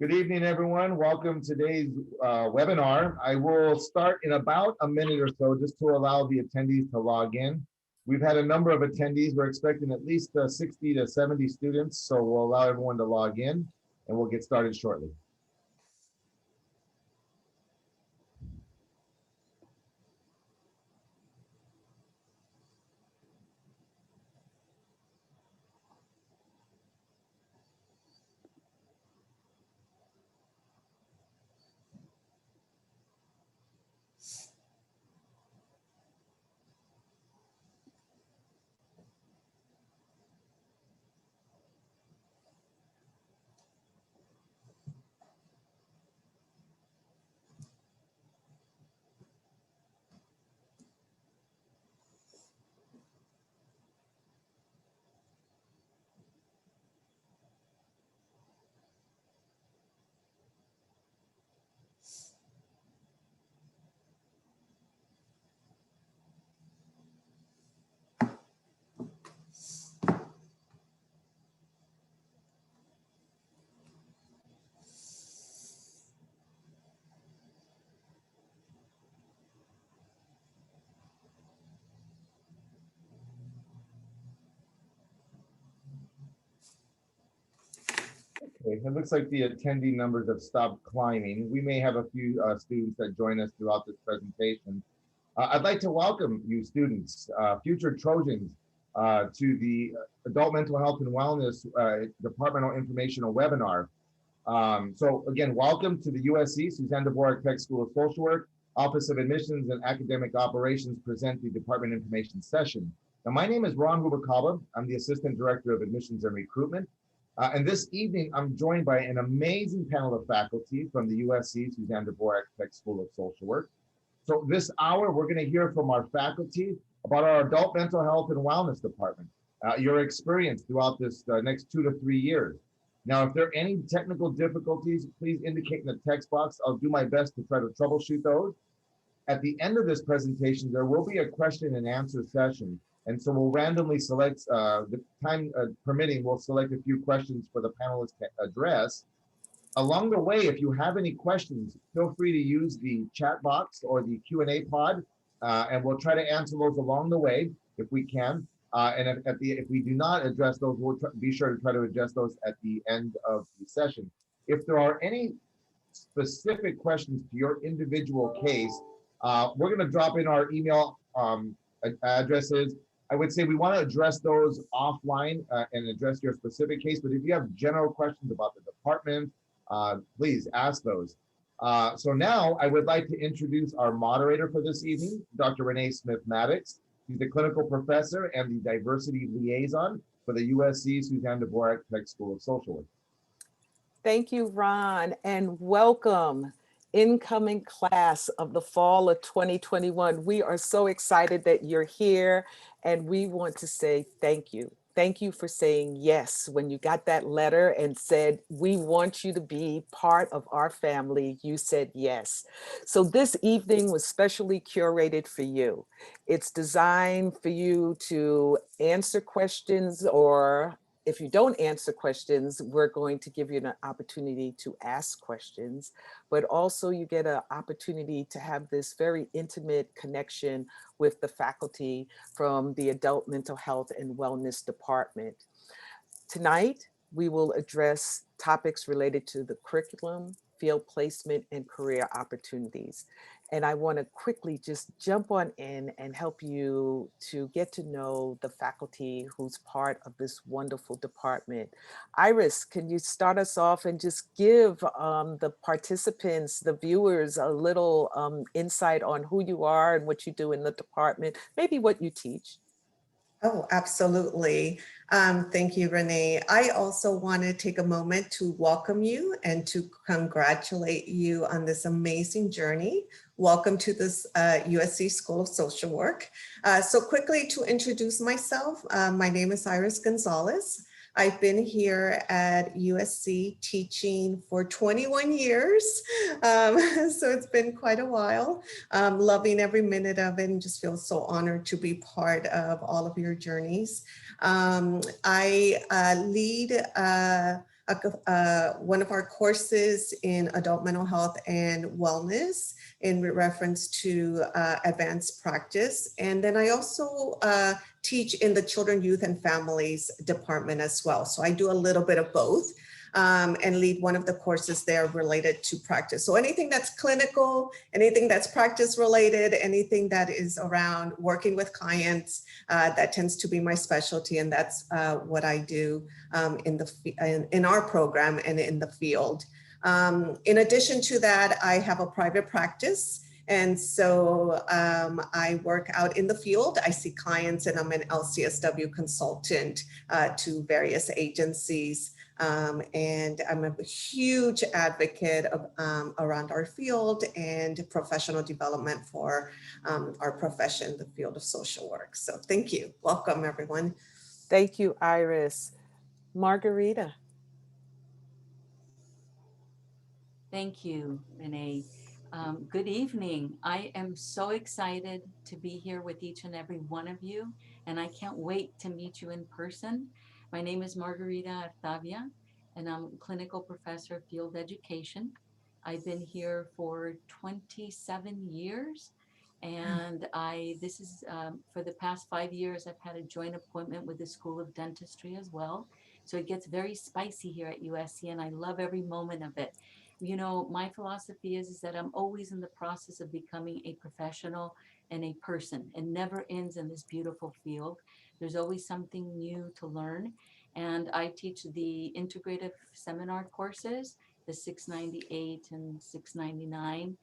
Good evening, everyone. Welcome to today's webinar. I will start in about a minute or so just to allow the attendees to log in. We've had a number of attendees. We're expecting at least 60 to 70 students, so we'll allow everyone to log in and we'll get started shortly. Okay, it looks like the attendee numbers have stopped climbing. We may have a few students that join us throughout this presentation. I'd like to welcome you students, future Trojans, to the Adult Mental Health and Wellness Departmental Informational Webinar. So again, welcome to the USC Suzanne Dworak-Peck School of Social Work, Office of Admissions and Academic Operations present the Department Information session. Now, my name is Ron Rubalcaba. I'm the Assistant Director of Admissions and Recruitment. And this evening, I'm joined by an amazing panel of faculty from the USC Suzanne Dvorak-Peck School of Social Work. So this hour, we're going to hear from our faculty about our Adult Mental Health and Wellness Department, your experience throughout this next 2 to 3 years. Now, if there are any technical difficulties, please indicate in the text box. I'll do my best to try to troubleshoot those. At the end of this presentation, there will be a question and answer session. And so we'll randomly select, the time permitting, we'll select a few questions for the panelists to address. Along the way, if you have any questions, feel free to use the chat box or the Q&A pod, and we'll try to answer those along the way if we can. And if we do not address those, we'll be sure to try to address those at the end of the session. If there are any specific questions to your individual case, we're going to drop in our email addresses. I would say we want to address those offline and address your specific case. But if you have general questions about the department, please ask those. So now I would like to introduce our moderator for this evening, Dr. Renee Smith-Maddox. She's the clinical professor and the diversity liaison for the USC Suzanne Dvorak-Peck School of Social Work. Thank you, Ron, and welcome, incoming class of the fall of 2021. We are so excited that you're here, and we want to say thank you. Thank you for saying yes when you got that letter and said, we want you to be part of our family. You said yes. So this evening was specially curated for you. It's designed for you to answer questions, or if you don't answer questions, we're going to give you an opportunity to ask questions, but also you get an opportunity to have this very intimate connection with the faculty from the Adult Mental Health and Wellness Department. Tonight, we will address topics related to the curriculum, field placement, and career opportunities. And I want to quickly just jump on in and help you to get to know the faculty who's part of this wonderful department. Iris, can you start us off and just give the participants, the viewers, a little insight on who you are and what you do in the department, maybe what you teach? Oh, absolutely. Thank you, Renee. I also want to take a moment to welcome you and to congratulate you on this amazing journey. Welcome to this USC School of Social Work. So quickly to introduce myself, my name is Iris Gonzalez. I've been here at USC teaching for 21 years. So it's been quite a while. Loving every minute of it and just feel so honored to be part of all of your journeys. I lead one of our courses in adult mental health and wellness in reference to advanced practice. And then I also teach in the Children, Youth, and Families department as well. So I do a little bit of both. And lead one of the courses there related to practice. So anything that's clinical, anything that's practice related, anything that is around working with clients, that tends to be my specialty. And that's what I do in our program and in the field. In addition to that, I have a private practice. And so I work out in the field. I see clients and I'm an LCSW consultant to various agencies. And I'm a huge advocate of, around our field and professional development for our profession, the field of social work. So thank you. Welcome, everyone. Thank you, Iris. Margarita. Thank you, Renee. Good evening. I am so excited to be here with each and every one of you, and I can't wait to meet you in person. My name is Margarita Artavia, and I'm a clinical professor of field education. I've been here for 27 years, and this is for the past 5 years, I've had a joint appointment with the School of Dentistry as well. So it gets very spicy here at USC, and I love every moment of it. You know, my philosophy is that I'm always in the process of becoming a professional and a person. It never ends in this beautiful field. There's always something new to learn. And I teach the integrative seminar courses, the 698 and 699.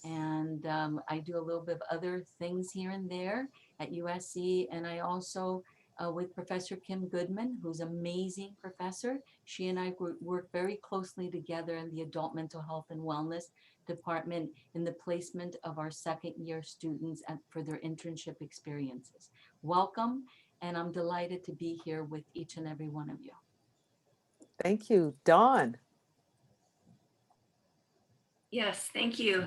And I do a little bit of other things here and there at USC. And I also, with Professor Kim Goodman, who's an amazing professor, she and I work very closely together in the Adult Mental Health and Wellness Department in the placement of our second year students for their internship experiences. Welcome, and I'm delighted to be here with each and every one of you. Thank you. Dawn. Yes, thank you.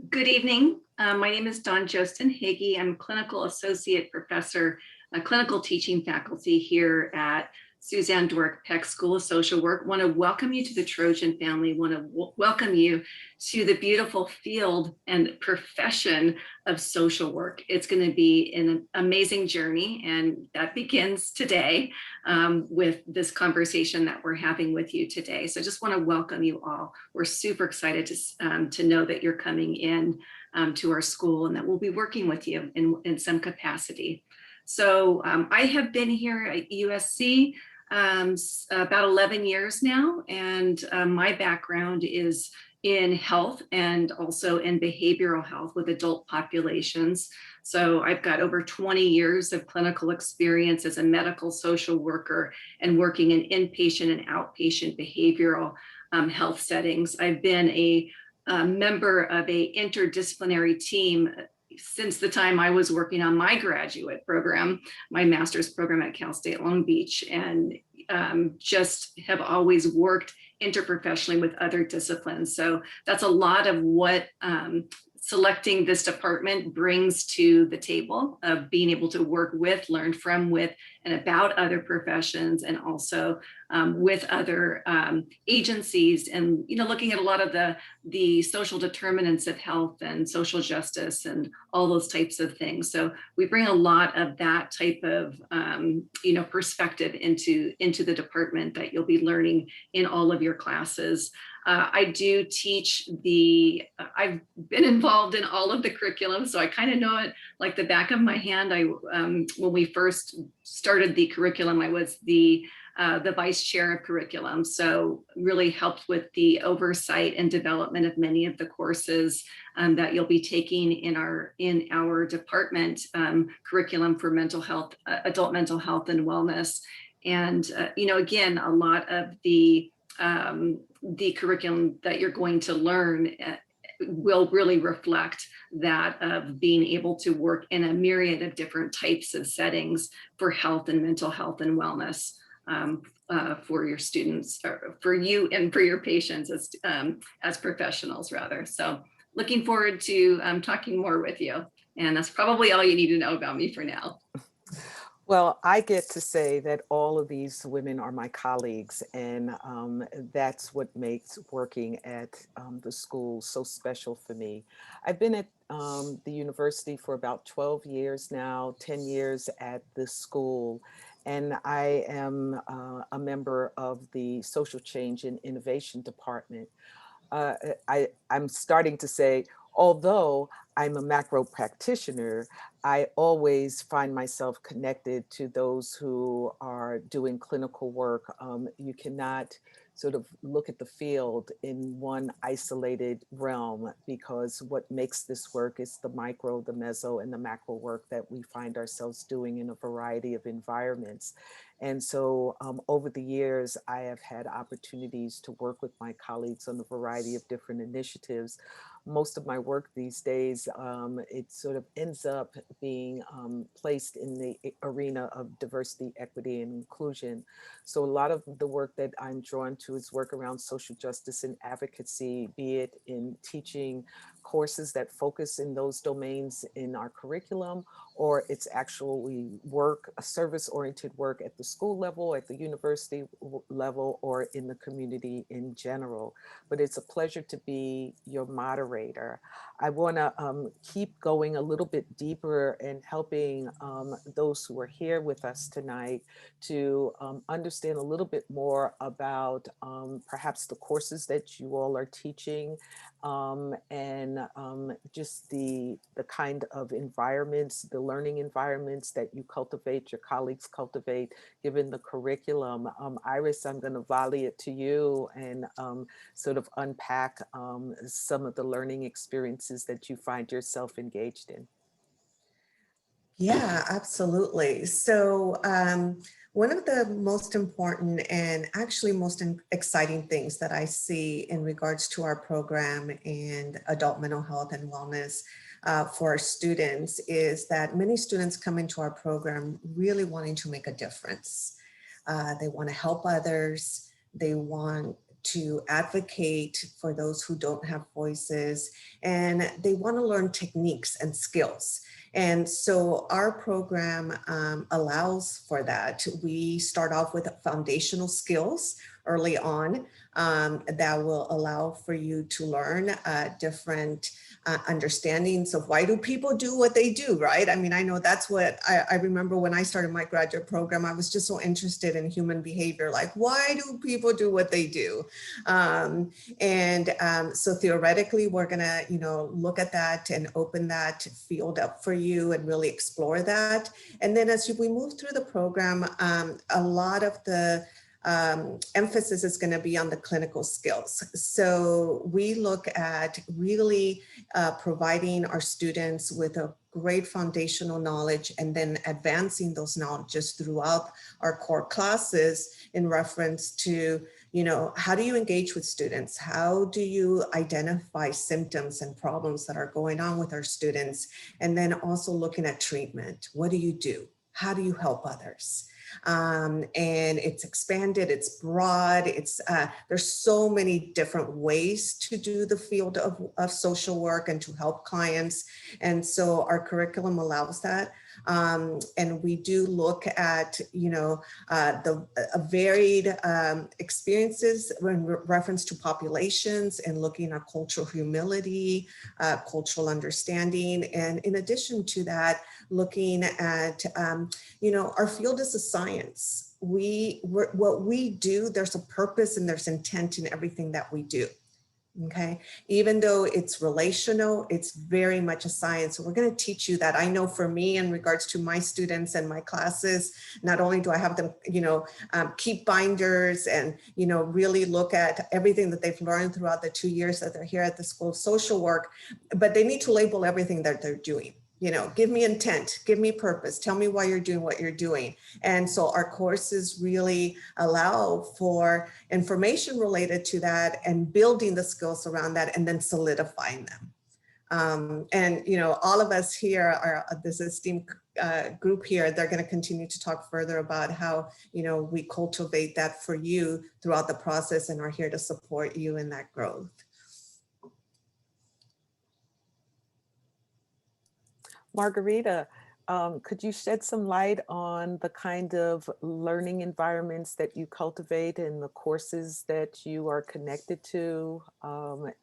Good evening. My name is Dawn Jostin Hagee. I'm Clinical Associate Professor, Clinical Teaching Faculty here at Suzanne Dworak-Peck School of Social Work. Want to welcome you to the Trojan family. Want to welcome you to the beautiful field and profession of social work. It's going to be an amazing journey, and that begins today with this conversation that we're having with you today. So I just want to welcome you all. We're super excited to know that you're coming in to our school and that we'll be working with you in some capacity. So I have been here at USC about 11 years now, and my background is in health and also in behavioral health with adult populations. So I've got over 20 years of clinical experience as a medical social worker and working in inpatient and outpatient behavioral health settings. I've been a member of a interdisciplinary team since the time I was working on my graduate program, my master's program at Cal State Long Beach, and just have always worked interprofessionally with other disciplines. So that's a lot of what selecting this department brings to the table of being able to work with, learn from, with, and about other professions, and also with other agencies, and looking at a lot of the social determinants of health and social justice and all those types of things. So we bring a lot of that type of perspective into the department that you'll be learning in all of your classes. I do teach I've been involved in all of the curriculum, so I kind of know it like the back of my hand. When we first started the curriculum, I was the vice chair of curriculum, so really helped with the oversight and development of many of the courses that you'll be taking in our department curriculum for mental health, adult mental health and wellness. And again, a lot of the curriculum that you're going to learn will really reflect that of being able to work in a myriad of different types of settings for health and mental health and wellness for your students, or for you and for your patients as professionals rather. So looking forward to talking more with you. And that's probably all you need to know about me for now. Well, I get to say that all of these women are my colleagues, and that's what makes working at the school so special for me. I've been at the university for about 12 years now, 10 years at the school, and I am a member of the Social Change and Innovation Department. I'm starting to say, although I'm a macro practitioner, I always find myself connected to those who are doing clinical work. You cannot sort of look at the field in one isolated realm, because what makes this work is the micro, the meso, and the macro work that we find ourselves doing in a variety of environments. And so over the years, I have had opportunities to work with my colleagues on a variety of different initiatives. Most of my work these days, it sort of ends up being placed in the arena of diversity, equity, and inclusion. So a lot of the work that I'm drawn to is work around social justice and advocacy, be it in teaching courses that focus in those domains in our curriculum, or it's actually work, a service-oriented work at the school level, at the university level, or in the community in general. But it's a pleasure to be your moderator. I want to keep going a little bit deeper and helping those who are here with us tonight to understand a little bit more about perhaps the courses that you all are teaching, and just the kind of environments, the learning environments that you cultivate, your colleagues cultivate, given the curriculum. Iris, I'm going to volley it to you and sort of unpack some of the learning experiences that you find yourself engaged in. Yeah, absolutely. So one of the most important and actually most exciting things that I see in regards to our program and adult mental health and wellness for our students is that many students come into our program really wanting to make a difference. They want to help others. They want to advocate for those who don't have voices, and they want to learn techniques and skills. And so our program allows for that. We start off with foundational skills early on that will allow for you to learn different understandings of why do people do what they do, right? I mean, I know that's what I remember when I started my graduate program. I was just so interested in human behavior, like why do people do what they do? So theoretically, we're gonna, look at that and open that field up for you and really explore that. And then as we move through the program, a lot of the emphasis is going to be on the clinical skills. So we look at really providing our students with a great foundational knowledge and then advancing those knowledges throughout our core classes in reference to, how do you engage with students? How do you identify symptoms and problems that are going on with our students? And then also looking at treatment. What do you do? How do you help others? And it's expanded, it's broad, there's so many different ways to do the field of social work and to help clients. And so our curriculum allows that. And we do look at, the varied experiences in reference to populations and looking at cultural humility, cultural understanding. And in addition to that, looking at, our field is a science. What we do, there's a purpose and there's intent in everything that we do. Okay, even though it's relational, it's very much a science. So we're going to teach you that. I know for me, in regards to my students and my classes, not only do I have them, keep binders and, really look at everything that they've learned throughout the 2 years that they're here at the School of Social Work, but they need to label everything that they're doing. Give me intent, give me purpose, tell me why you're doing what you're doing. And so our courses really allow for information related to that and building the skills around that and then solidifying them. All of us here are this esteemed group here. They're going to continue to talk further about how, we cultivate that for you throughout the process and are here to support you in that growth. Margarita, could you shed some light on the kind of learning environments that you cultivate and the courses that you are connected to,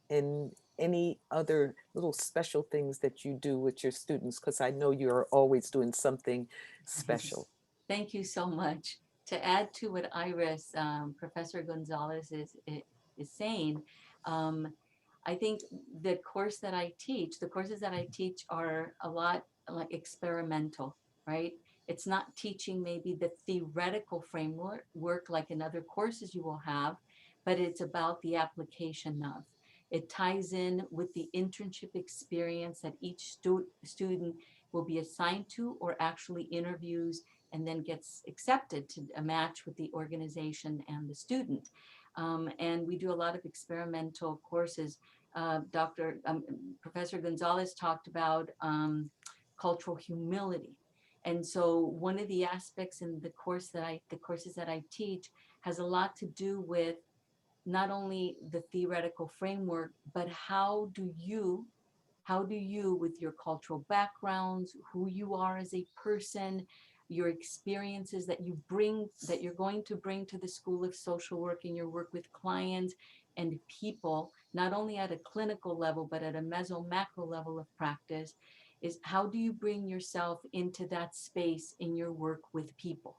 and any other little special things that you do with your students? Because I know you're always doing something special. Thank you so much. To add to what Iris, Professor Gonzalez is saying, I think the courses that I teach are a lot like experimental, right? It's not teaching maybe the theoretical framework like in other courses you will have, but it's about the application of. It ties in with the internship experience that each student will be assigned to or actually interviews and then gets accepted to a match with the organization and the student. And we do a lot of experimental courses. Professor Gonzalez talked about cultural humility. And so one of the aspects in the courses that I teach has a lot to do with not only the theoretical framework, but how do you, with your cultural backgrounds, who you are as a person, your experiences that you're going to bring to the School of Social Work in your work with clients and people, not only at a clinical level, but at a meso-macro level of practice, is how do you bring yourself into that space in your work with people?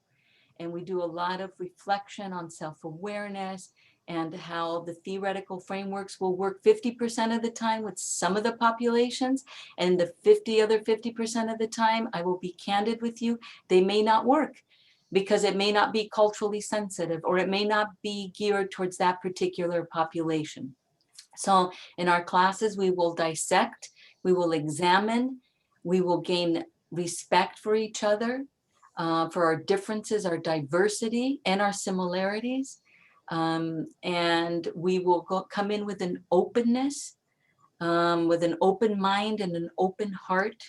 And we do a lot of reflection on self-awareness and how the theoretical frameworks will work 50% of the time with some of the populations, and the 50% of the time, I will be candid with you, they may not work because it may not be culturally sensitive or it may not be geared towards that particular population. So in our classes, we will dissect, we will examine, we will gain respect for each other, for our differences, our diversity, and our similarities. And we will come in with an openness, with an open mind and an open heart,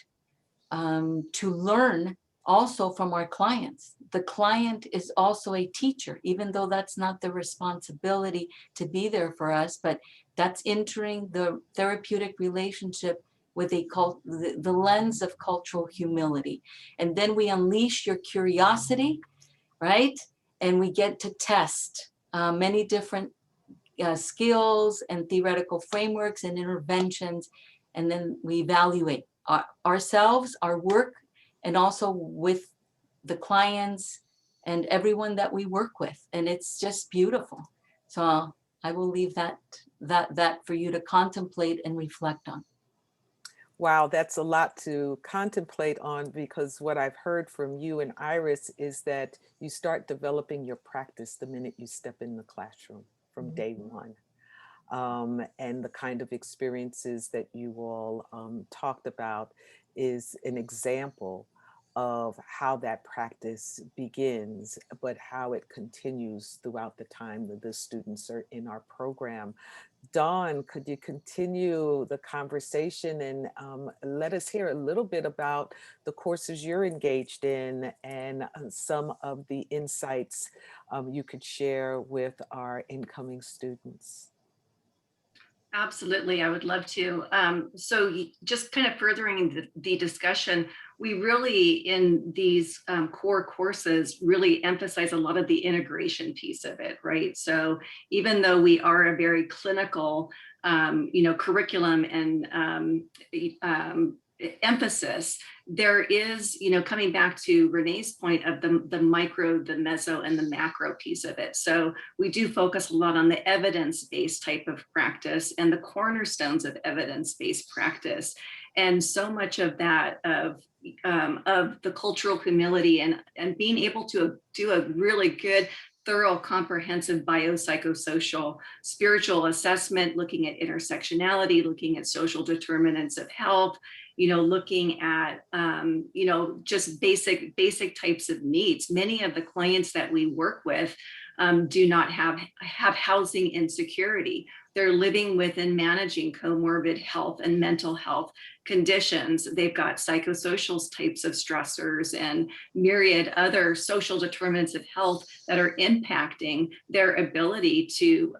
to learn also from our clients. The client is also a teacher, even though that's not the responsibility to be there for us, but that's entering the therapeutic relationship with the lens of cultural humility. And then we unleash your curiosity, right? And we get to test many different skills and theoretical frameworks and interventions. And then we evaluate ourselves, our work, and also with the clients and everyone that we work with. And it's just beautiful. So I will leave that for you to contemplate and reflect on. Wow, that's a lot to contemplate on, because what I've heard from you and Iris is that you start developing your practice the minute you step in the classroom from day one. And the kind of experiences that you all talked about is an example of how that practice begins, but how it continues throughout the time that the students are in our program. Dawn, could you continue the conversation and let us hear a little bit about the courses you're engaged in and some of the insights you could share with our incoming students? Absolutely, I would love to. So just kind of furthering the discussion, we really, in these core courses, really emphasize a lot of the integration piece of it, right? So even though we are a very clinical, curriculum and emphasis, there is, coming back to Renee's point of the micro, the meso, and the macro piece of it. So we do focus a lot on the evidence-based type of practice and the cornerstones of evidence-based practice. And so much of that, of the cultural humility and being able to do a really good, thorough, comprehensive biopsychosocial spiritual assessment, looking at intersectionality, looking at social determinants of health, looking at, just basic types of needs. Many of the clients that we work with do not have housing insecurity. They're living with and managing comorbid health and mental health conditions. They've got psychosocial types of stressors and myriad other social determinants of health that are impacting their ability to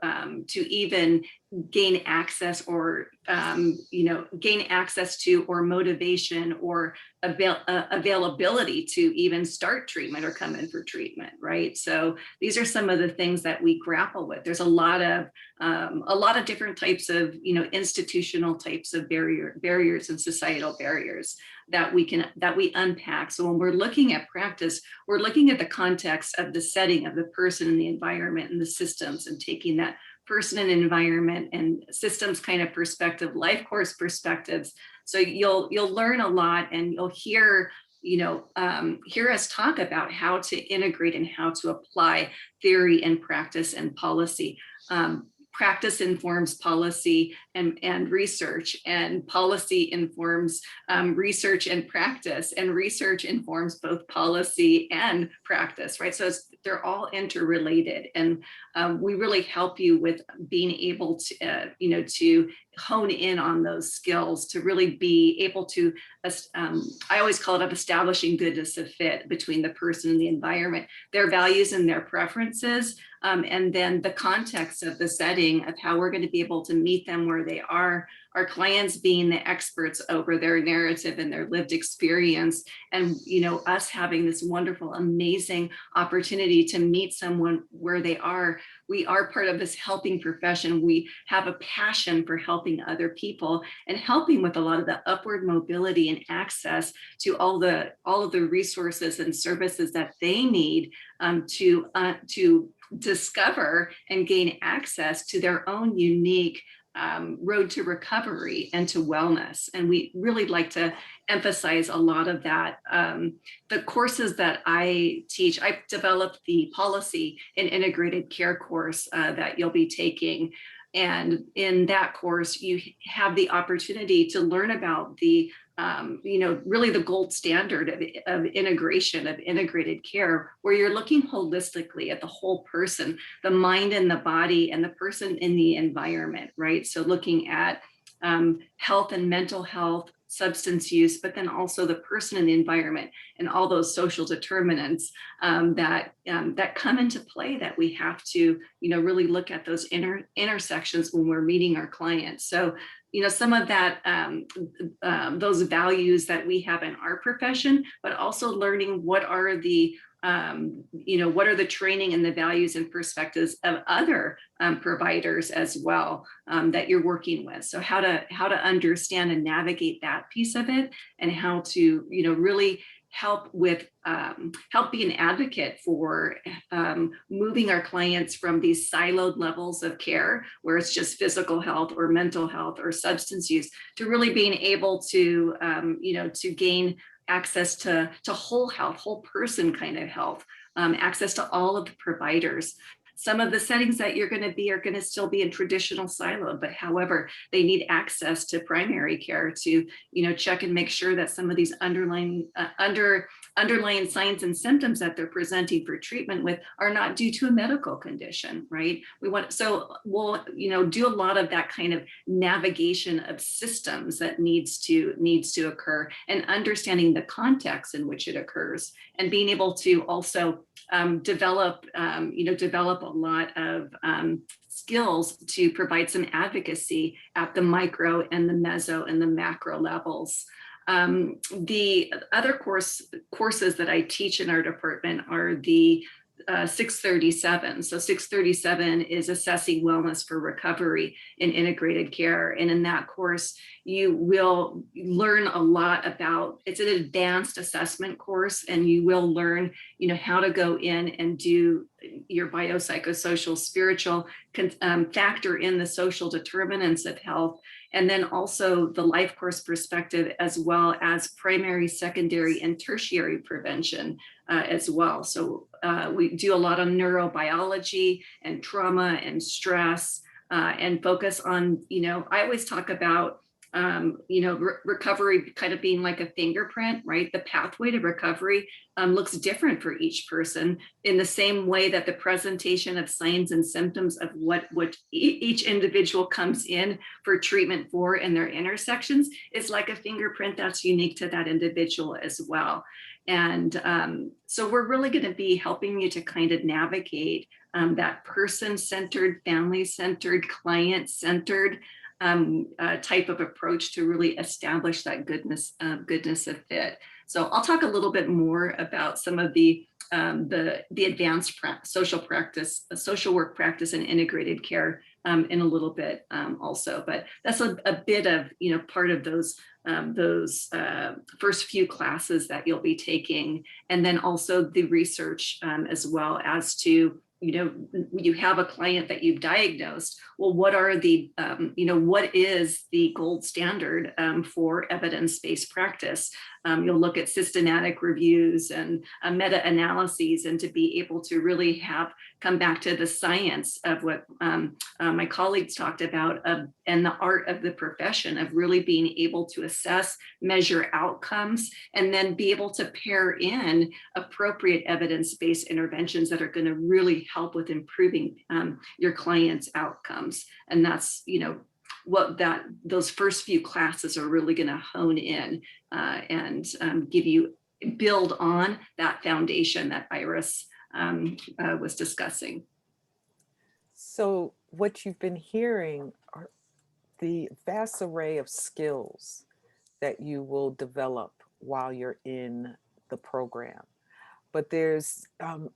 even gain access or gain access to or motivation or availability to even start treatment or come in for treatment, right? So these are some of the things that we grapple with. There's a lot of different types of institutional types of barriers and societal barriers that we unpack. So when we're looking at practice, we're looking at the context of the setting of the person and the environment and the systems, and taking that person and environment and systems kind of perspective, life course perspectives. So you'll learn a lot, and you'll hear us talk about how to integrate and how to apply theory and practice and policy. Practice informs policy and research, and policy informs research and practice, and research informs both policy and practice, right? So they're all interrelated, and we really help you with being able to, to hone in on those skills, to really be able to, I always call it establishing goodness of fit between the person and the environment, their values and their preferences, and then the context of the setting of how we're going to be able to meet them where they are, our clients being the experts over their narrative and their lived experience, and us having this wonderful, amazing opportunity to meet someone where they are. We are part of this helping profession. We have a passion for helping other people and helping with a lot of the upward mobility and access to all of the resources and services that they need to discover and gain access to their own unique road to recovery and to wellness. And we really like to emphasize a lot of that. The courses that I teach, I've developed the policy and integrated care course that you'll be taking. And in that course, you have the opportunity to learn about the really the gold standard of integration, of integrated care, where you're looking holistically at the whole person, the mind and the body, and the person in the environment, right? So looking at health and mental health, substance use, but then also the person and the environment and all those social determinants that come into play, that we have to really look at those intersections when we're meeting our clients. So some of that, those values that we have in our profession, but also learning what are the training and the values and perspectives of other providers as well that you're working with. So how to understand and navigate that piece of it, and how to really help be an advocate for moving our clients from these siloed levels of care, where it's just physical health or mental health or substance use, to really being able to to gain access to whole health, whole person kind of health, access to all of the providers. Some of the settings that you're going to be are going to still be in traditional silo, but however, they need access to primary care to, check and make sure that some of these underlying signs and symptoms that they're presenting for treatment with are not due to a medical condition, right? We'll do a lot of that kind of navigation of systems that needs to occur, and understanding the context in which it occurs, and being able to also develop a lot of skills to provide some advocacy at the micro and the meso and the macro levels. The other courses that I teach in our department are the 637. So 637 is assessing wellness for recovery in integrated care. And in that course, you will learn a lot about, it's an advanced assessment course, and you will learn, how to go in and do your biopsychosocial, spiritual, factor in the social determinants of health, and then also the life course perspective, as well as primary, secondary, and tertiary prevention as well. So we do a lot of neurobiology and trauma and stress, and focus on, I always talk about recovery kind of being like a fingerprint, right? The pathway to recovery looks different for each person, in the same way that the presentation of signs and symptoms of what each individual comes in for treatment for and their intersections is like a fingerprint that's unique to that individual as well. And so we're really going to be helping you to kind of navigate that person-centered, family-centered, client-centered type of approach to really establish that goodness of fit. So I'll talk a little bit more about some of the advanced social work practice and integrated care in a little bit also. But that's a bit of part of those first few classes that you'll be taking, and then also the research as well as to you have a client that you've diagnosed. Well, what are the, what is the gold standard for evidence-based practice? You'll look at systematic reviews and meta-analyses, and to be able to really come back to the science of what my colleagues talked about, and the art of the profession of really being able to assess, measure outcomes, and then be able to pair in appropriate evidence-based interventions that are going to really help with improving your client's outcomes. And that's, what those first few classes are really going to hone in and build on that foundation that Iris was discussing. So what you've been hearing are the vast array of skills that you will develop while you're in the program. But there's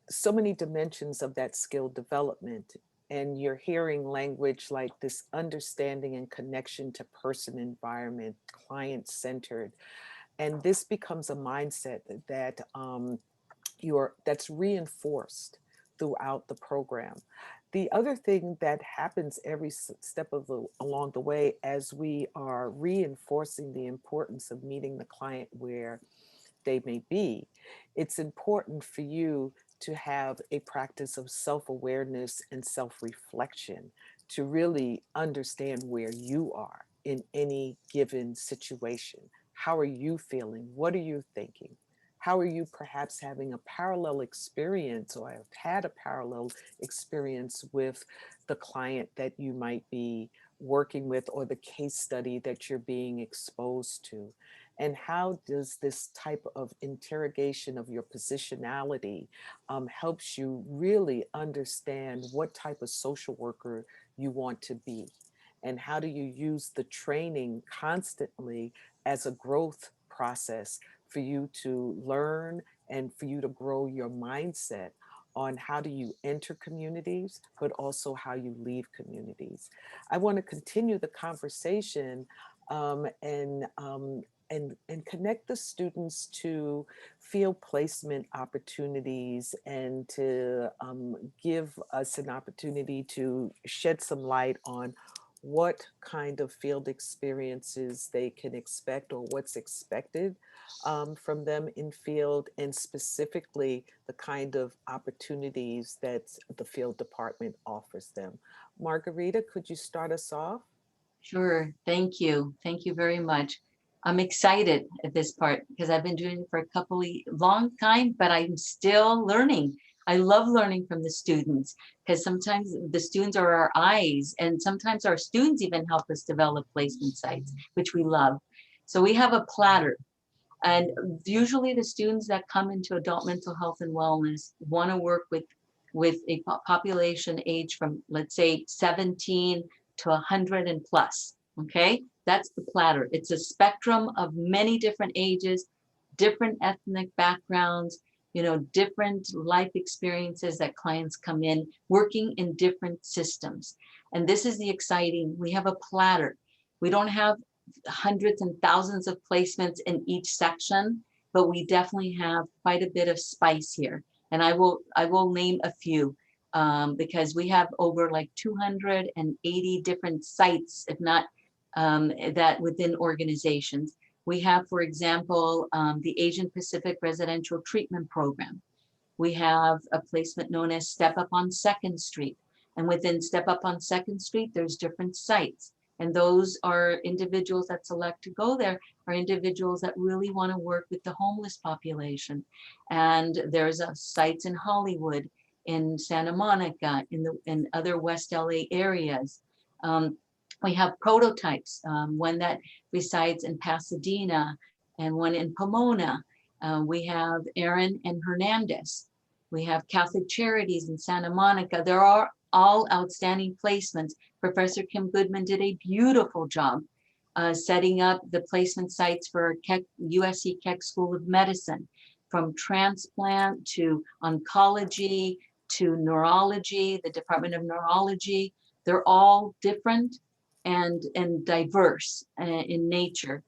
so many dimensions of that skill development, and you're hearing language like this understanding and connection to person, environment, client-centered. And this becomes a mindset that that's reinforced throughout the program. The other thing that happens every step along the way, as we are reinforcing the importance of meeting the client where they may be, it's important for you to have a practice of self-awareness and self-reflection to really understand where you are in any given situation. How are you feeling? What are you thinking? How are you perhaps having a parallel experience, or have had a parallel experience with the client that you might be working with, or the case study that you're being exposed to? And how does this type of interrogation of your positionality helps you really understand what type of social worker you want to be? And how do you use the training constantly as a growth process for you to learn and for you to grow your mindset on how do you enter communities, but also how you leave communities? I want to continue the conversation and connect the students to field placement opportunities, and to give us an opportunity to shed some light on what kind of field experiences they can expect, or what's expected from them in field, and specifically the kind of opportunities that the field department offers them. Margarita, could you start us off? Sure. Thank you. Thank you very much. I'm excited at this part because I've been doing it for long time, but I'm still learning. I love learning from the students, because sometimes the students are our eyes, and sometimes our students even help us develop placement sites, which we love. So we have a platter, and usually the students that come into adult mental health and wellness want to work with a population age from, let's say, 17 to 100 and plus. Okay, that's the platter. It's a spectrum of many different ages, different ethnic backgrounds, different life experiences that clients come in, working in different systems. And this is the exciting, we have a platter. We don't have hundreds and thousands of placements in each section, but we definitely have quite a bit of spice here. And I will name a few. Because we have over like 280 different sites, if not that within organizations. We have, for example, the Asian Pacific Residential Treatment Program. We have a placement known as Step Up on 2nd Street. And within Step Up on 2nd Street, there's different sites. And those are individuals that select to go there are individuals that really want to work with the homeless population. And there's sites in Hollywood, in Santa Monica, in other West LA areas. We have prototypes, one that resides in Pasadena and one in Pomona. We have Aaron and Hernandez. We have Catholic Charities in Santa Monica. There are all outstanding placements. Professor Kim Goodman did a beautiful job setting up the placement sites for USC Keck School of Medicine, from transplant to oncology to neurology, the Department of Neurology. They're all different and diverse in nature.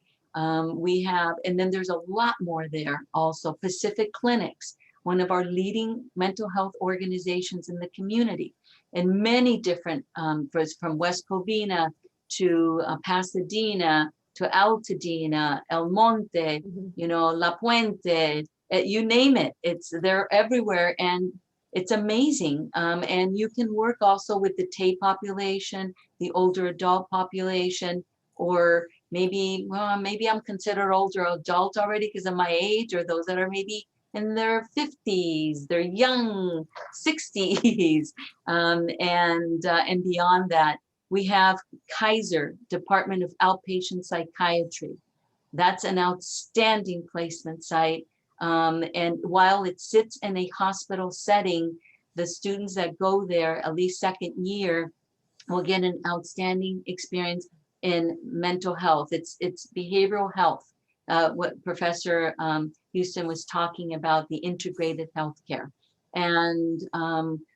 We have, and then there's a lot more there also. Pacific Clinics, one of our leading mental health organizations in the community, and many different, from West Covina to Pasadena to Altadena, El Monte, you know, La Puente, you name it. They're everywhere, and it's amazing. And you can work also with the TAY population, the older adult population, or maybe I'm considered older adult already because of my age, or those that are maybe in their 50s, they're young 60s, and beyond that. We have Kaiser, Department of Outpatient Psychiatry. That's an outstanding placement site. And while it sits in a hospital setting, the students that go there, at least second year, will get an outstanding experience in mental health. It's behavioral health, what Professor Houston was talking about, the integrated healthcare. And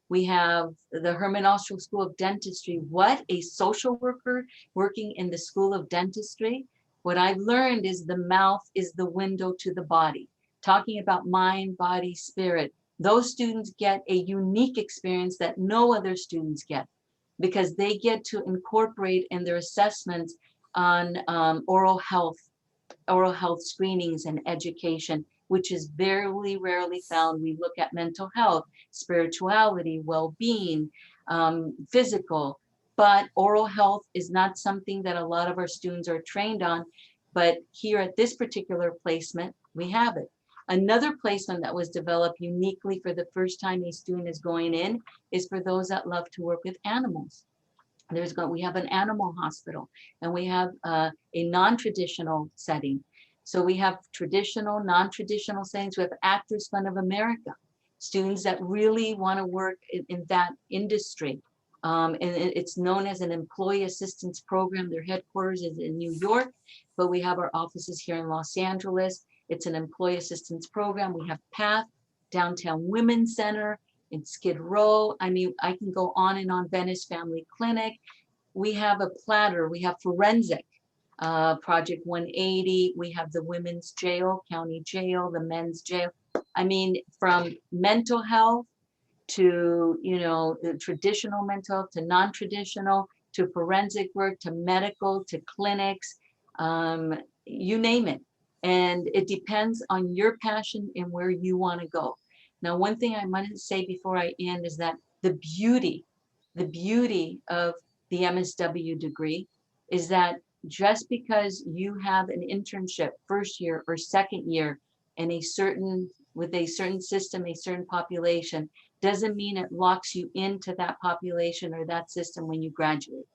we have the Herman Ostrow School of Dentistry. What a social worker working in the School of Dentistry. What I've learned is the mouth is the window to the body. Talking about mind, body, spirit. Those students get a unique experience that no other students get, because they get to incorporate in their assessments on oral health screenings and education, which is very rarely found. We look at mental health, spirituality, well-being, physical, but oral health is not something that a lot of our students are trained on. But here at this particular placement, we have it. Another placement that was developed uniquely for the first time a student is going in is for those that love to work with animals. We have an animal hospital, and we have a non-traditional setting. So we have traditional, non-traditional settings. We have Actors Fund of America, students that really want to work in that industry. And it's known as an employee assistance program. Their headquarters is in New York, but we have our offices here in Los Angeles. It's an employee assistance program. We have PATH, Downtown Women's Center, in Skid Row. I mean, I can go on and on. Venice Family Clinic. We have a platter. We have forensic, Project 180. We have the women's jail, county jail, the men's jail. I mean, from mental health to, you know, the traditional mental health to non-traditional, to forensic work, to medical, to clinics, you name it. And it depends on your passion and where you want to go. Now, one thing I might say before I end is that the beauty of the MSW degree is that just because you have an internship first year or second year in with a certain system, a certain population, doesn't mean it locks you into that population or that system when you graduate.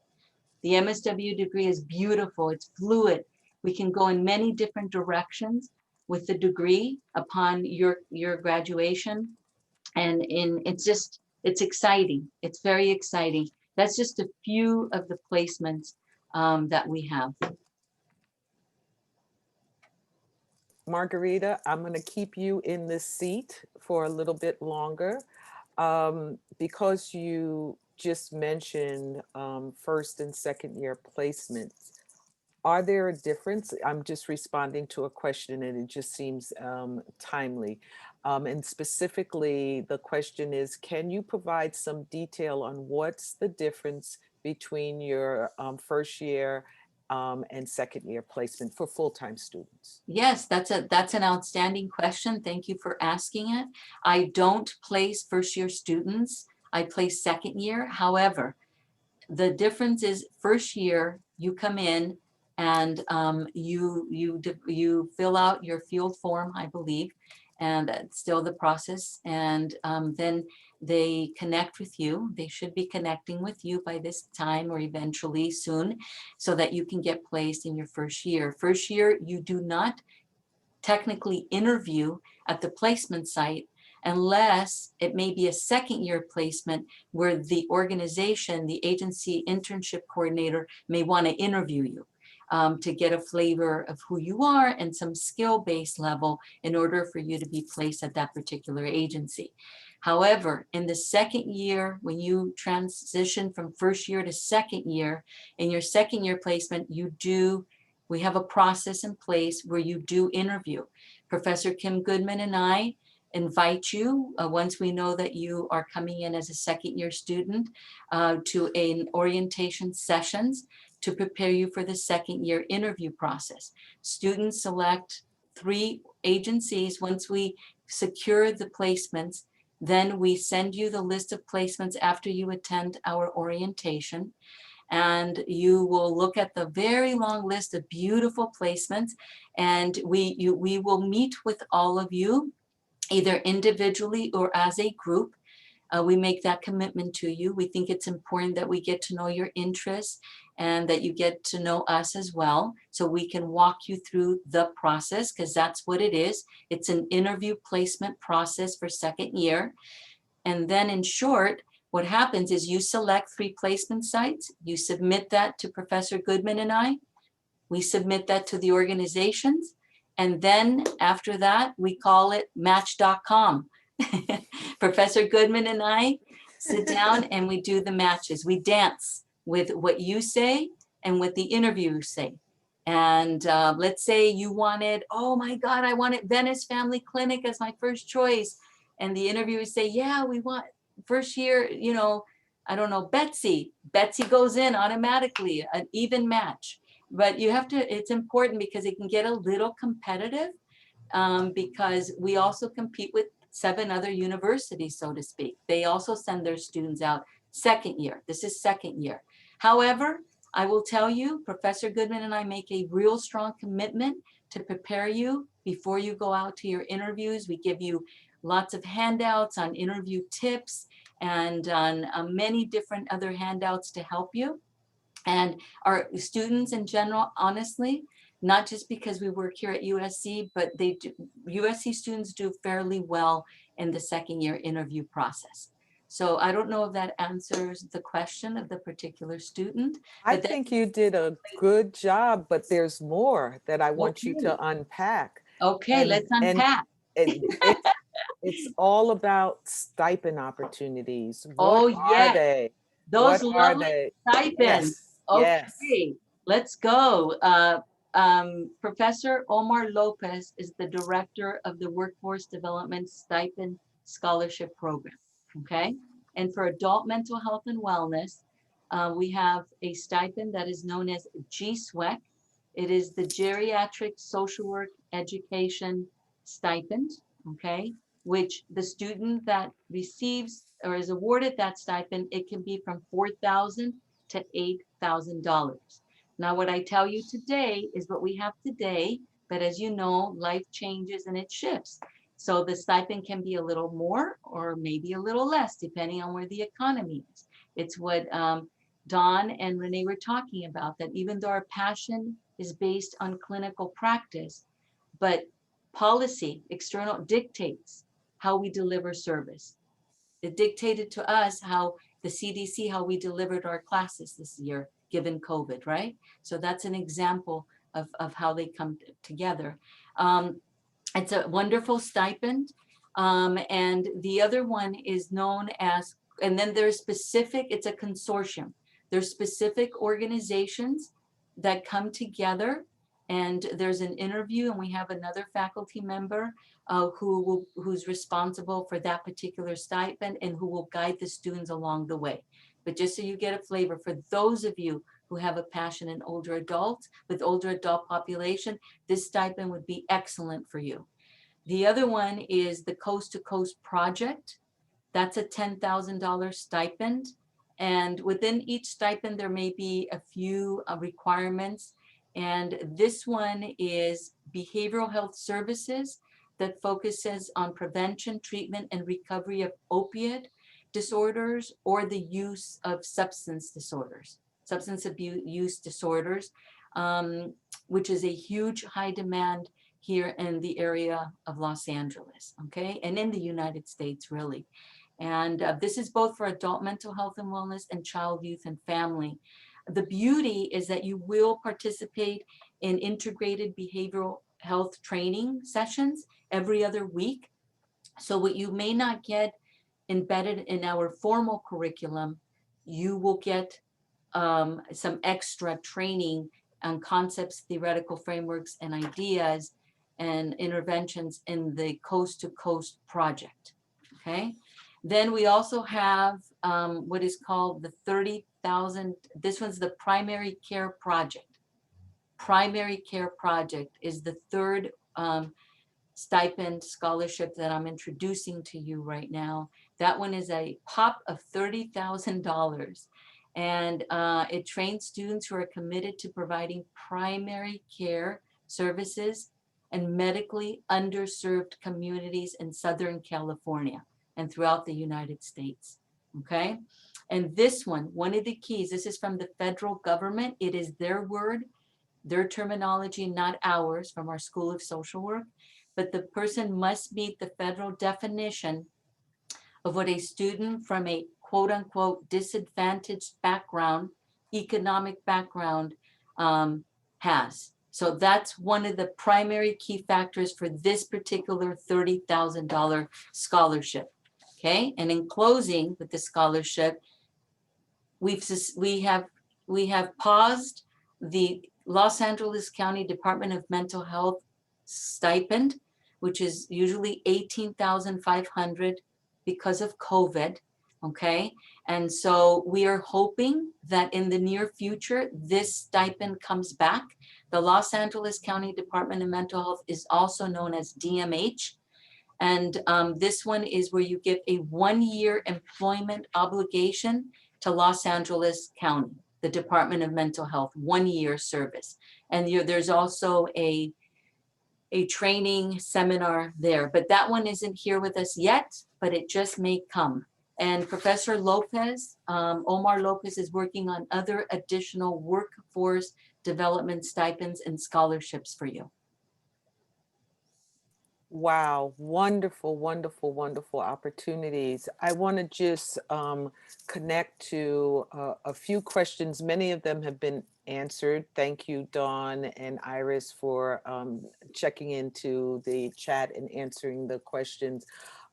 The MSW degree is beautiful, it's fluid. We can go in many different directions with the degree upon your graduation. And it's exciting. It's very exciting. That's just a few of the placements that we have. Margarita, I'm going to keep you in this seat for a little bit longer because you just mentioned first and second year placements. Are there a difference? I'm just responding to a question and it just seems timely. And specifically, the question is, can you provide some detail on what's the difference between your first year and second year placement for full-time students? Yes, that's an outstanding question. Thank you for asking it. I don't place first year students. I place second year. However, the difference is first year, you come in and you fill out your field form, I believe, and that's still the process. And then they connect with you. They should be connecting with you by this time or eventually soon, so that you can get placed in your first year. First year, you do not technically interview at the placement site unless it may be a second year placement where the organization, the agency internship coordinator may want to interview you to get a flavor of who you are and some skill-based level in order for you to be placed at that particular agency. However, in the second year, when you transition from first year to second year, in your second year placement, we have a process in place where you do interview. Professor Kim Goodman and I invite you, once we know that you are coming in as a second year student, to an orientation sessions to prepare you for the second year interview process. Students select 3 agencies. Once we secure the placements, then we send you the list of placements after you attend our orientation. And you will look at the very long list of beautiful placements, and we will meet with all of you either individually or as a group. We make that commitment to you. We think it's important that we get to know your interests and that you get to know us as well, so we can walk you through the process, because that's what it is. It's an interview placement process for second year. And then in short, what happens is you select 3 placement sites, you submit that to Professor Goodman and I, we submit that to the organizations, and then after that, we call it match.com. Professor Goodman and I sit down and we do the matches. We dance with what you say and what the interviewers say. And let's say you wanted, oh my God, I wanted Venice Family Clinic as my first choice. And the interviewers say, yeah, we want first year, you know, I don't know, Betsy. Betsy goes in automatically, an even match. But you have to, it's important because it can get a little competitive, because we also compete with 7 other universities, so to speak. They also send their students out second year. This is second year. However, I will tell you, Professor Goodman and I make a real strong commitment to prepare you before you go out to your interviews. We give you lots of handouts on interview tips and on many different other handouts to help you. And our students in general, honestly, not just because we work here at USC, but USC students do fairly well in the second year interview process. So I don't know if that answers the question of the particular student. I think you did a good job, but there's more that I want you to unpack. Okay, let's unpack. It's all about stipend opportunities. Oh, Are they? Those What are lovely they? stipends. Yes. Okay, let's go. Professor Omar Lopez is the director of the Workforce Development Stipend Scholarship Program. Okay, and for adult mental health and wellness, we have a stipend that is known as GSWEC. It is the Geriatric Social Work Education Stipend. Okay, which the student that receives or is awarded that stipend, it can be from $4,000 to $8,000. Now, what I tell you today is what we have today, but as you know, life changes and it shifts. So the stipend can be a little more or maybe a little less, depending on where the economy is. It's what Don and Renee were talking about, that even though our passion is based on clinical practice, but policy, external dictates how we deliver service. It dictated to us how the CDC, how we delivered our classes this year, given COVID, right? So that's an example of how they come together. It's a wonderful stipend. And the other one is known as, and then there's specific, it's a consortium. There's specific organizations that come together, and there's an interview, and we have another faculty member who's responsible for that particular stipend and who will guide the students along the way. But just so you get a flavor, for those of you who have a passion in older adults, with older adult population, this stipend would be excellent for you. The other one is the Coast to Coast Project. That's a $10,000 stipend. And within each stipend, there may be a few requirements. And this one is behavioral health services that focuses on prevention, treatment, and recovery of opiate disorders or the use of substance disorders, substance abuse use disorders, which is a huge high demand here in the area of Los Angeles, okay? And in the United States, really. And this is both for adult mental health and wellness and child, youth, and family. The beauty is that you will participate in integrated behavioral health training sessions every other week. So what you may not get embedded in our formal curriculum, you will get some extra training on concepts, theoretical frameworks, and ideas and interventions in the Coast to Coast project, okay? Then we also have what is called the 30,000, this one's the primary care project. Primary care project is the third stipend scholarship that I'm introducing to you right now. That one is a pop of $30,000. And it trains students who are committed to providing primary care services in medically underserved communities in Southern California and throughout the United States, okay? And this one of the keys, this is from the federal government. It is their word, their terminology, not ours, from our School of Social Work. But the person must meet the federal definition of what a student from a quote unquote disadvantaged background, economic background has. So that's one of the primary key factors for this particular $30,000 scholarship. Okay, and in closing with the scholarship, we have paused the Los Angeles County Department of Mental Health stipend, which is usually $18,500 because of COVID, okay? And so we are hoping that in the near future, this stipend comes back. The Los Angeles County Department of Mental Health is also known as DMH. And this one is where you get a 1-year employment obligation to Los Angeles County, the Department of Mental Health, 1-year service. And there's also a training seminar there, but that one isn't here with us yet, but it just may come. And Professor Lopez, Omar Lopez, is working on other additional workforce development stipends and scholarships for you. Wow, wonderful, wonderful, wonderful opportunities. I want to just connect to a few questions. Many of them have been answered. Thank you, Dawn and Iris, for checking into the chat and answering the questions.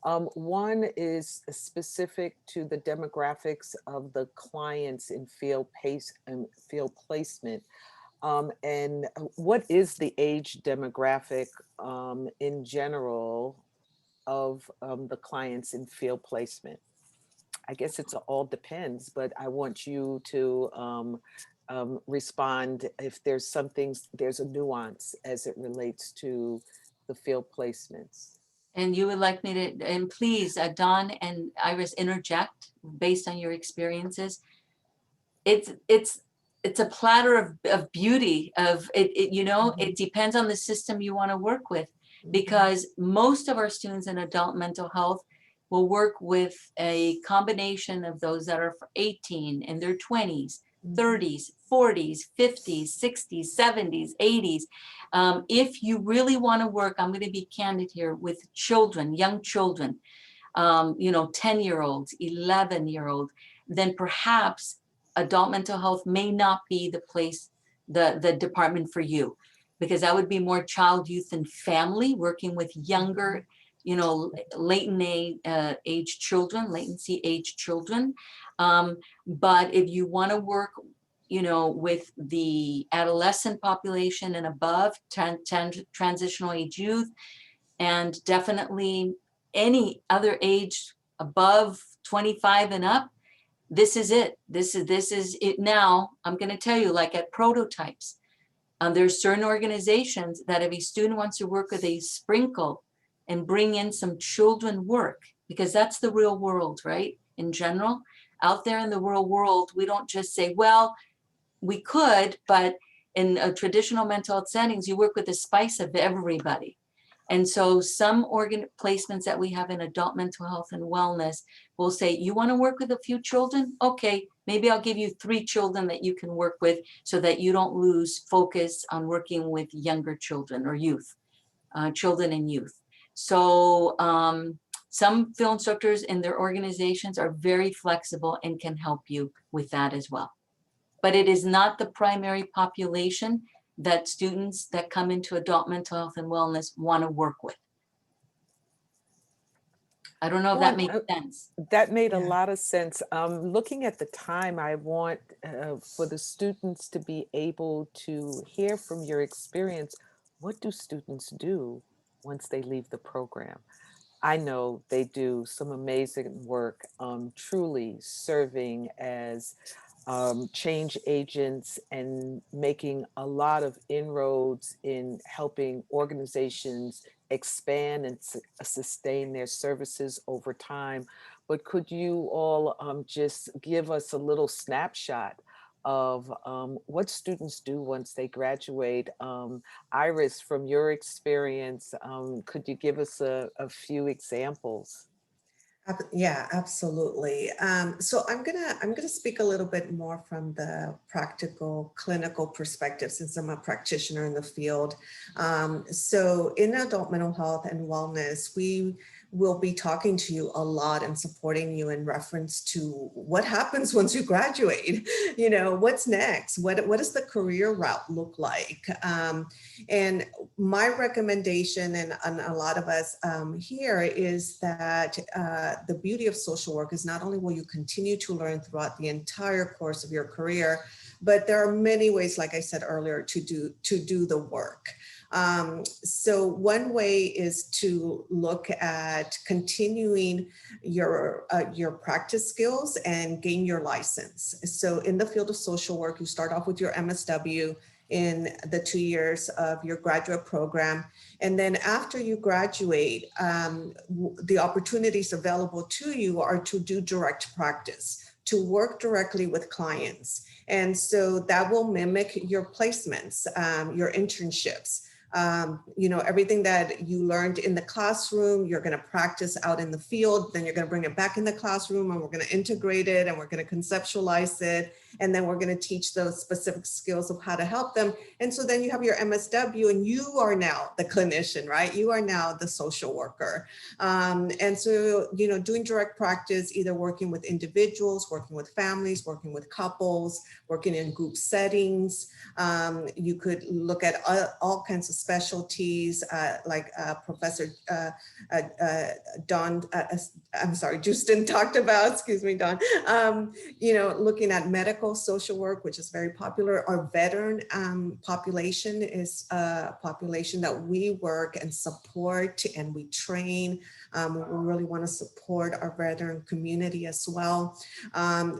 One is specific to the demographics of the clients in field placement. And what is the age demographic in general of the clients in field placement? I guess it's all depends, but I want you to respond if there's there's a nuance as it relates to the field placements. And you would like me to, and please, Dawn and Iris, interject based on your experiences. It's a platter of beauty of it, you know, it depends on the system you want to work with, because most of our students in adult mental health will work with a combination of those that are 18 in their 20s, 30s, 40s, 50s, 60s, 70s, 80s. If you really want to work, I'm going to be candid here, with children, young children, you know, 10-year-olds, 11-year-old, then perhaps adult mental health may not be the place, the department for you, because that would be more child, youth, and family, working with younger, you know, latency age children. But if you want to work, you know, with the adolescent population and above, transitional age youth, and definitely any other age above 25 and up, this is it. This is it now. I'm going to tell you, like at Prototypes, there's certain organizations that if a student wants to work with a sprinkle and bring in some children work, because that's the real world, right? In general, out there in the real world, we don't just say, well, we could, but in a traditional mental health settings, you work with a spice of everybody. And so some organ placements that we have in adult mental health and wellness will say, you want to work with a few children? Okay, maybe I'll give you 3 children that you can work with so that you don't lose focus on working with younger children or youth, children and youth. So some field instructors in their organizations are very flexible and can help you with that as well. But it is not the primary population that students that come into adult mental health and wellness want to work with. I don't know if that makes sense. That made a Yeah. lot of sense. Looking at the time, I want for the students to be able to hear from your experience. What do students do once they leave the program? I know they do some amazing work, truly serving as change agents and making a lot of inroads in helping organizations expand and sustain their services over time. But could you all just give us a little snapshot of what students do once they graduate? Iris, from your experience, could you give us a few examples? Yeah, absolutely. So I'm gonna speak a little bit more from the practical clinical perspective since I'm a practitioner in the field. So in adult mental health and wellness, we will be talking to you a lot and supporting you in reference to what happens once you graduate. You know, what's next? What does the career route look like? And my recommendation, and a lot of us here, is that the beauty of social work is not only will you continue to learn throughout the entire course of your career, but there are many ways, like I said earlier, to do the work. So one way is to look at continuing your practice skills and gain your license. So in the field of social work, you start off with your MSW in the 2 years of your graduate program. And then after you graduate, the opportunities available to you are to do direct practice, to work directly with clients. And so that will mimic your placements, your internships. You know, everything that you learned in the classroom, you're going to practice out in the field, then you're going to bring it back in the classroom, and we're going to integrate it, and we're going to conceptualize it, and then we're going to teach those specific skills of how to help them. And so then you have your MSW, and you are now the clinician, right? You are now the social worker. And so, you know, doing direct practice, either working with individuals, working with families, working with couples, working in group settings. You could look at all kinds of specialties, like Professor Don, I'm sorry, Justin talked about, excuse me, Don, you know, looking at medical social work, which is very popular. Our veteran population is a population that we work and support and we train. We really want to support our veteran community as well.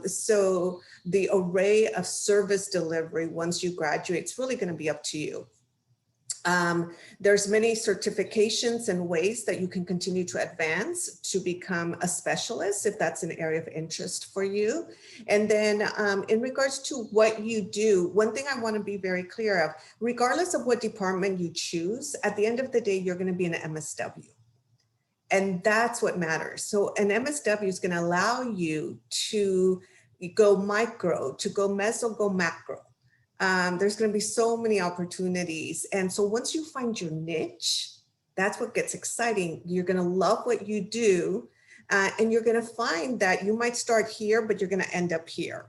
So the array of service delivery once you graduate, it's really going to be up to you. There's many certifications and ways that you can continue to advance to become a specialist if that's an area of interest for you. And then in regards to what you do, one thing I want to be very clear of, regardless of what department you choose, at the end of the day, you're going to be an MSW. And that's what matters. So an MSW is going to allow you to go micro, to go meso, go macro. There's going to be so many opportunities. And so once you find your niche, that's what gets exciting. You're going to love what you do. And you're going to find that you might start here, but you're going to end up here.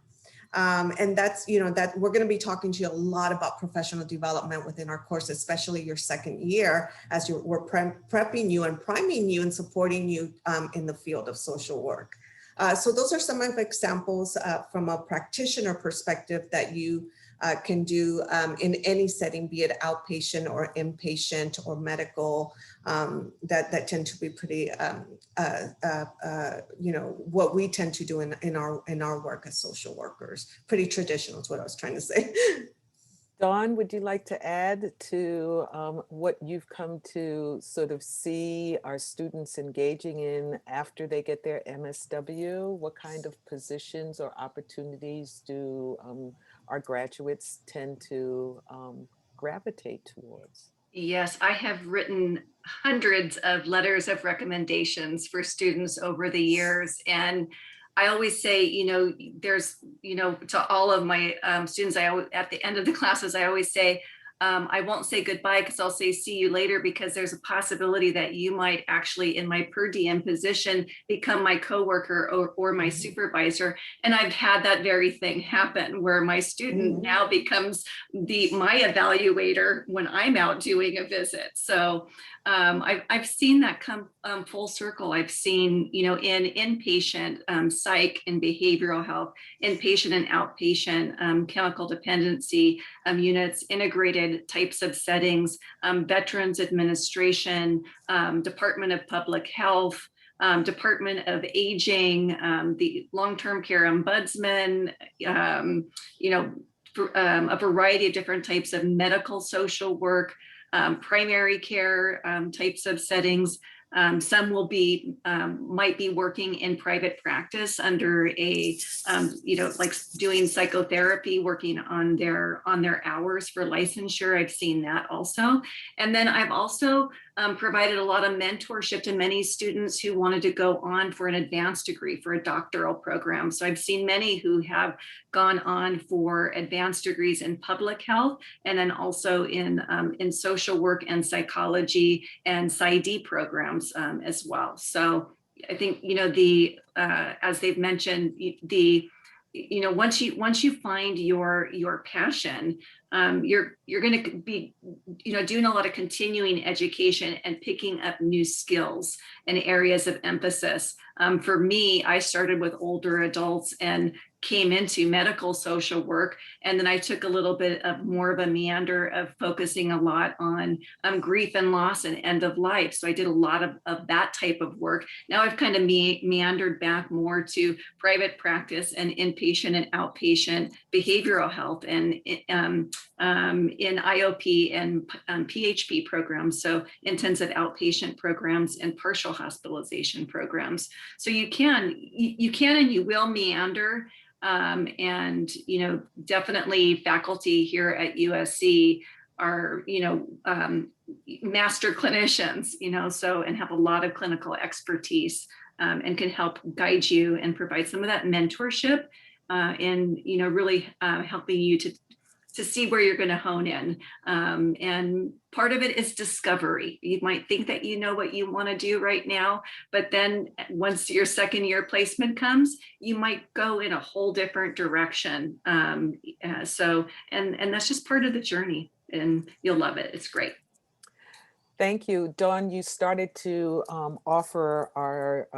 And that's, you know, that we're going to be talking to you a lot about professional development within our course, especially your second year, as we're prepping you and priming you and supporting you in the field of social work. So those are some of the examples from a practitioner perspective that you can do in any setting, be it outpatient or inpatient or medical, that tend to be pretty, you know, what we tend to do in our work as social workers. Pretty traditional is what I was trying to say. Dawn, would you like to add to what you've come to sort of see our students engaging in after they get their MSW? What kind of positions or opportunities do our graduates tend to gravitate towards? Yes, I have written hundreds of letters of recommendations for students over the years. And I always say, there's, to all of my students, at the end of the classes, I always say, I won't say goodbye because I'll say see you later, because there's a possibility that you might actually, in my per diem position, become my coworker or my supervisor. And I've had that very thing happen where my student now becomes my evaluator when I'm out doing a visit. So I've seen that come full circle. I've seen, in inpatient psych and behavioral health, inpatient and outpatient chemical dependency units, integrated types of settings, Veterans Administration, Department of Public Health, Department of Aging, the long-term care ombudsman, a variety of different types of medical social work, primary care types of settings. Some will might be working in private practice under a, like doing psychotherapy, working on their hours for licensure. I've seen that also. And then I've also provided a lot of mentorship to many students who wanted to go on for an advanced degree, for a doctoral program. So I've seen many who have gone on for advanced degrees in public health, and then also in social work and psychology and PsyD programs as well. So I think, as they've mentioned, once you find your passion, you're going to be, doing a lot of continuing education and picking up new skills and areas of emphasis. For me, I started with older adults and came into medical social work. And then I took a little bit of more of a meander of focusing a lot on grief and loss and end of life. So I did a lot of that type of work. Now I've kind of meandered back more to private practice and inpatient and outpatient behavioral health and in IOP and PHP programs. So intensive outpatient programs and partial hospitalization programs. So you can and you will meander. And, definitely faculty here at USC are, master clinicians, so, and have a lot of clinical expertise and can help guide you and provide some of that mentorship and, really helping you to see where you're going to hone in. And part of it is discovery. You might think that you know what you want to do right now, but then once your second year placement comes, you might go in a whole different direction. So that's just part of the journey, and you'll love it. It's great. Thank you. Dawn, you started to offer our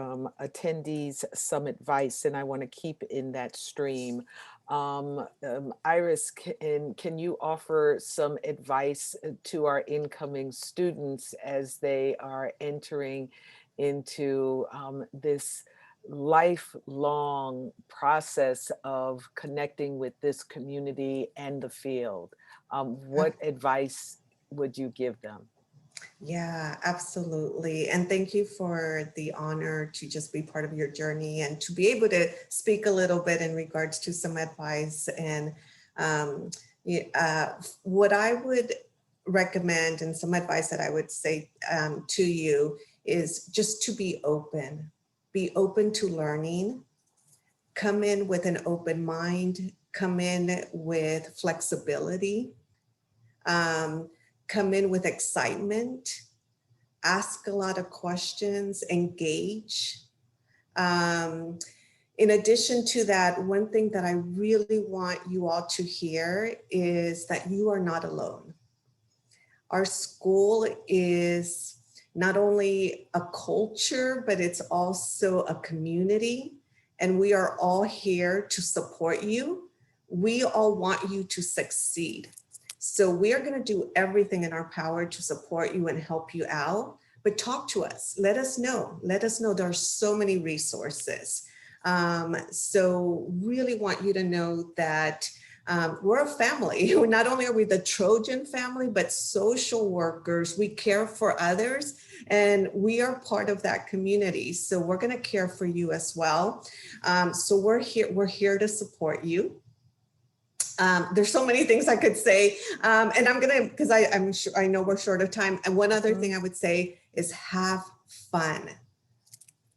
attendees some advice, and I want to keep in that stream. Iris, can you offer some advice to our incoming students as they are entering into this lifelong process of connecting with this community and the field? What advice would you give them? Yeah, absolutely. And thank you for the honor to just be part of your journey and to be able to speak a little bit in regards to some advice. And what I would recommend and some advice that I would say to you is just to be open to learning, come in with an open mind, come in with flexibility, come in with excitement, ask a lot of questions, engage. In addition to that, one thing that I really want you all to hear is that you are not alone. Our school is not only a culture, but it's also a community, and we are all here to support you. We all want you to succeed. So we are going to do everything in our power to support you and help you out, but talk to us. Let us know. Let us know. There are so many resources. So really want you to know that we're a family. Not only are we the Trojan family, but social workers. We care for others, and we are part of that community. So we're going to care for you as well. So we're here. We're here to support you. There's so many things I could say, and I'm gonna, because I'm sure I know we're short of time. And one other thing I would say is have fun.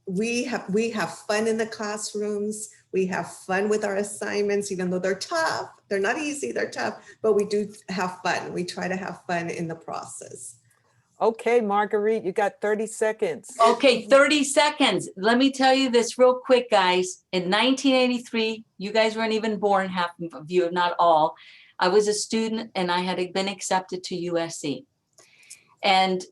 We have fun in the classrooms. We have fun with our assignments, even though they're tough. They're not easy, they're tough, but we do have fun. We try to have fun in the process. Okay, Marguerite, you got 30 seconds. Okay, 30 seconds. Let me tell you this real quick, guys. In 1983, you guys weren't even born, half of you, if not all. I was a student and I had been accepted to USC. And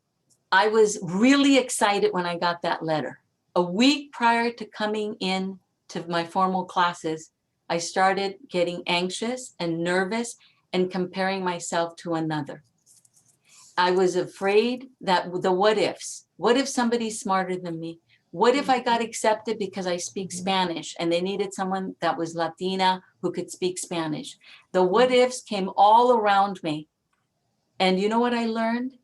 I was really excited when I got that letter. A week prior to coming in to my formal classes, I started getting anxious and nervous and comparing myself to another. I was afraid that the what ifs. What if somebody's smarter than me? What if I got accepted because I speak Spanish and they needed someone that was Latina who could speak Spanish? The what ifs came all around me. And you know what I learned?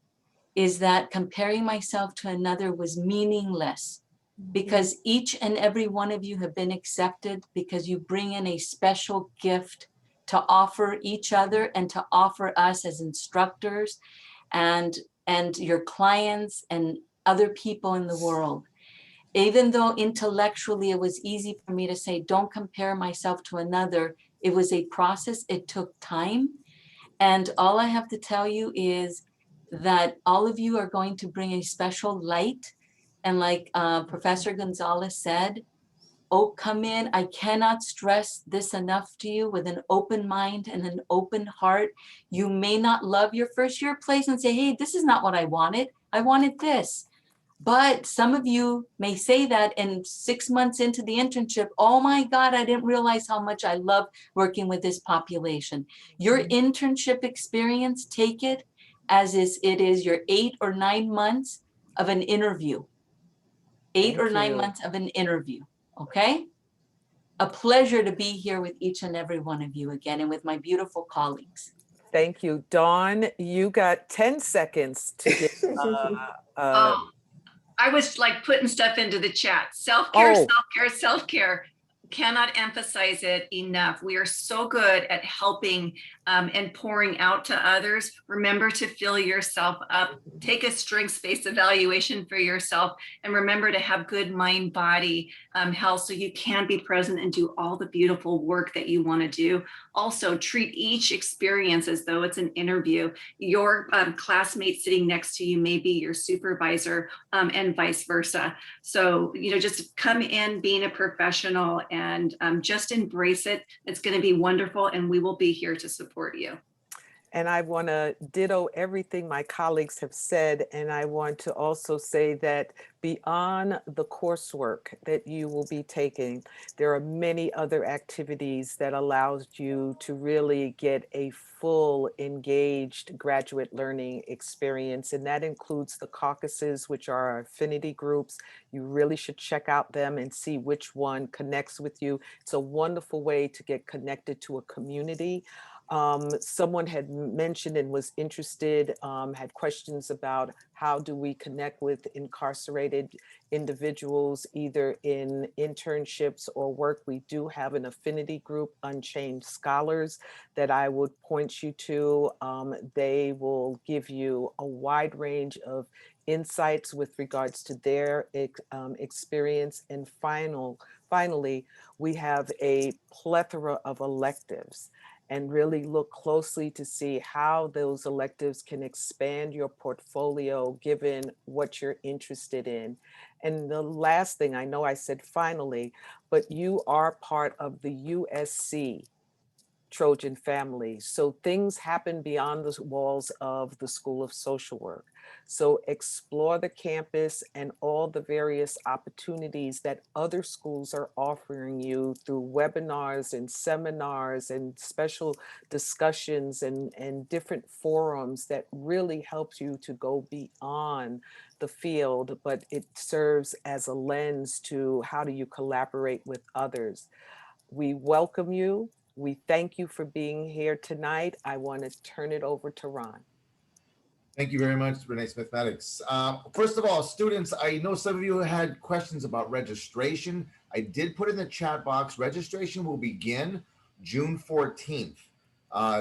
Is that comparing myself to another was meaningless, because each and every one of you have been accepted because you bring in a special gift to offer each other and to offer us as instructors and your clients and other people in the world. Even though intellectually it was easy for me to say, don't compare myself to another, it was a process, it took time. And all I have to tell you is that all of you are going to bring a special light. And like Professor Gonzalez said, oh, come in. I cannot stress this enough to you. With an open mind and an open heart. You may not love your first year place and say, hey, this is not what I wanted. I wanted this. But some of you may say that, and 6 months into the internship, oh my God, I didn't realize how much I love working with this population. Your internship experience, take it as it is your 8 or 9 months of an interview. 8 or 9 months of an interview, okay? A pleasure to be here with each and every one of you again, and with my beautiful colleagues. Thank you. Dawn, you got 10 seconds to get I was like putting stuff into the chat. Self-care, Oh. self-care, self-care. Cannot emphasize it enough. We are so good at helping and pouring out to others. Remember to fill yourself up. Take a strengths-based evaluation for yourself, and remember to have good mind-body health so you can be present and do all the beautiful work that you want to do. Also, treat each experience as though it's an interview. Your classmate sitting next to you may be your supervisor, and vice versa. So, just come in being a professional and just embrace it. It's going to be wonderful, and we will be here to support you. And I want to ditto everything my colleagues have said. And I want to also say that beyond the coursework that you will be taking, there are many other activities that allows you to really get a full engaged graduate learning experience. And that includes the caucuses, which are our affinity groups. You really should check out them and see which one connects with you. It's a wonderful way to get connected to a community. Someone had mentioned and was interested, had questions about how do we connect with incarcerated individuals, either in internships or work. We do have an affinity group, Unchained Scholars, that I would point you to. They will give you a wide range of insights with regards to their experience. And finally, we have a plethora of electives, and really look closely to see how those electives can expand your portfolio given what you're interested in. And the last thing, I know I said finally, but you are part of the USC Trojan family. So things happen beyond the walls of the School of Social Work. So explore the campus and all the various opportunities that other schools are offering you through webinars and seminars and special discussions and different forums that really helps you to go beyond the field, but it serves as a lens to how do you collaborate with others. We welcome you. We thank you for being here tonight. I want to turn it over to Ron. Thank you very much, Renee Smith-Maddox. First of all, students, I know some of you had questions about registration. I did put in the chat box, registration will begin June 14th.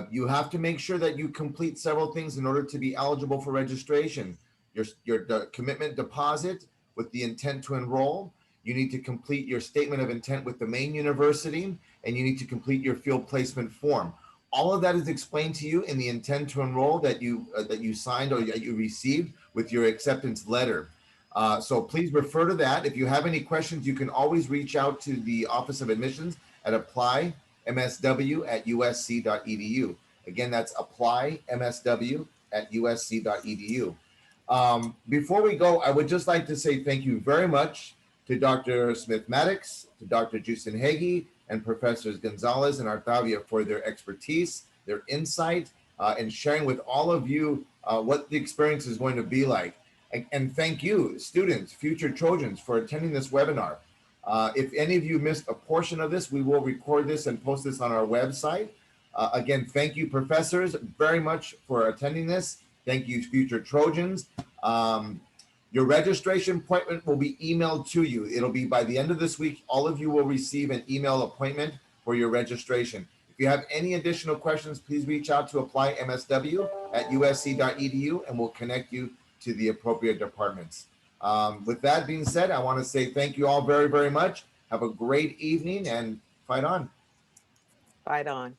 You have to make sure that you complete several things in order to be eligible for registration. Your commitment deposit with the intent to enroll. You need to complete your statement of intent with the main university, and you need to complete your field placement form. All of that is explained to you in the intent to enroll that you signed or that you received with your acceptance letter. So please refer to that. If you have any questions, you can always reach out to the Office of Admissions at apply.msw@usc.edu. Again, that's apply.msw@usc.edu. Before we go, I would just like to say thank you very much to Dr. Smith-Maddox, to Dr. Justin Hagee, and Professors Gonzalez and Artavia for their expertise, their insight, and sharing with all of you what the experience is going to be like. And thank you, students, future Trojans, for attending this webinar. If any of you missed a portion of this, we will record this and post this on our website. Again, thank you, professors, very much for attending this. Thank you, future Trojans. Your registration appointment will be emailed to you. It'll be by the end of this week. All of you will receive an email appointment for your registration. If you have any additional questions, please reach out to apply.msw@usc.edu and we'll connect you to the appropriate departments. With that being said, I want to say thank you all very, very much. Have a great evening and fight on. Fight on.